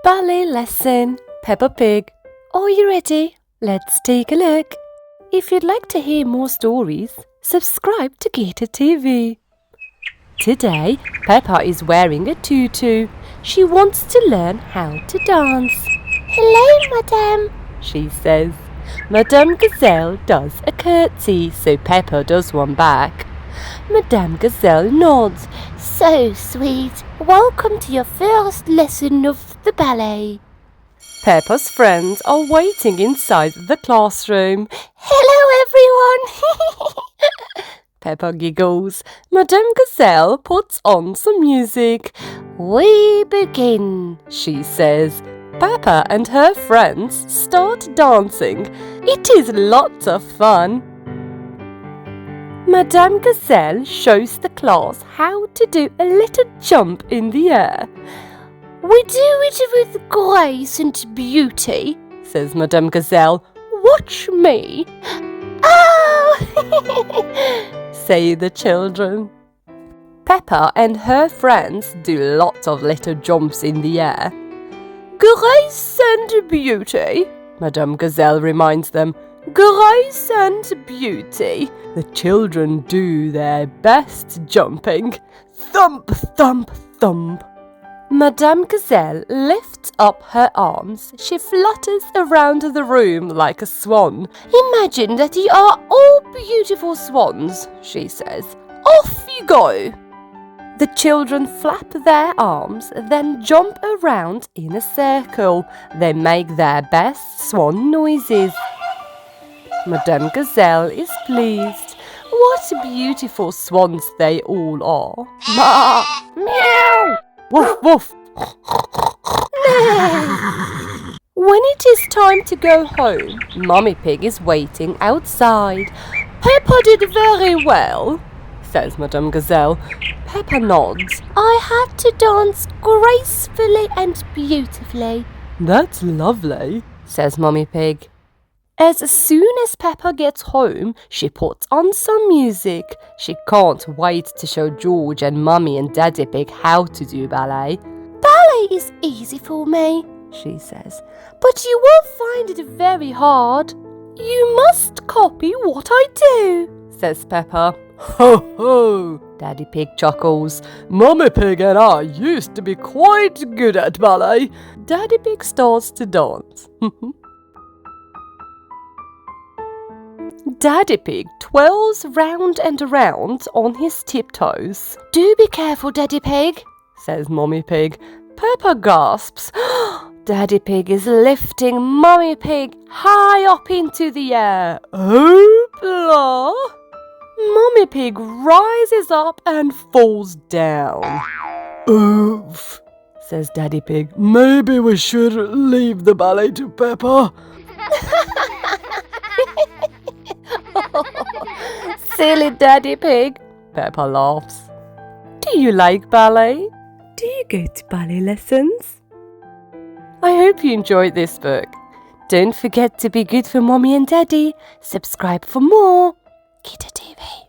Ballet lesson, Peppa Pig. Are you ready? Let's take a look. If you'd like to hear more stories, subscribe to Gitte TV. Today, Peppa is wearing a tutu. She wants to learn how to dance. Hello, Madame, she says. Madame Gazelle does a curtsy, so Peppa does one back. Madame Gazelle nods. So sweet. Welcome to your first lesson of the ballet. Peppa's friends are waiting inside the classroom. Hello, everyone. Peppa giggles. Madame Gazelle puts on some music. We begin, she says. Peppa and her friends start dancing. It is lots of fun. Madame Gazelle shows the class how to do a little jump in the air. We do it with grace and beauty, says Madame Gazelle. Watch me. Oh! say the children. Peppa and her friends do lots of little jumps in the air. Grace and beauty, Madame Gazelle reminds them. Grace and beauty. The children do their best jumping. Thump, thump, thump. Madame Gazelle lifts up her arms. She flutters around the room like a swan. Imagine that you are all beautiful swans, she says. Off you go. The children flap their arms, then jump around in a circle. They make their best swan noises. Madame Gazelle is pleased. What beautiful swans they all are. Ma! Meow! Woof woof! When it is time to go home, Mummy Pig is waiting outside. Peppa did very well, says Madame Gazelle. Peppa nods. I had to dance gracefully and beautifully. That's lovely, says Mummy Pig. As soon as Peppa gets home, she puts on some music. She can't wait to show George and Mummy and Daddy Pig how to do ballet. Ballet is easy for me, she says, but you will find it very hard. You must copy what I do, says Peppa. Ho ho, Daddy Pig chuckles. Mummy Pig and I used to be quite good at ballet. Daddy Pig starts to dance. Daddy Pig twirls round and round on his tiptoes. Do be careful, Daddy Pig, says Mummy Pig. Peppa gasps. Daddy Pig is lifting Mummy Pig high up into the air. Hoopla! Mummy Pig rises up and falls down. Oof, says Daddy Pig. Maybe we should leave the ballet to Peppa. Silly Daddy Pig, Peppa laughs. Do you like ballet? Do you go to ballet lessons? I hope you enjoyed this book. Don't forget to be good for Mommy and Daddy. Subscribe for more. Gitte TV.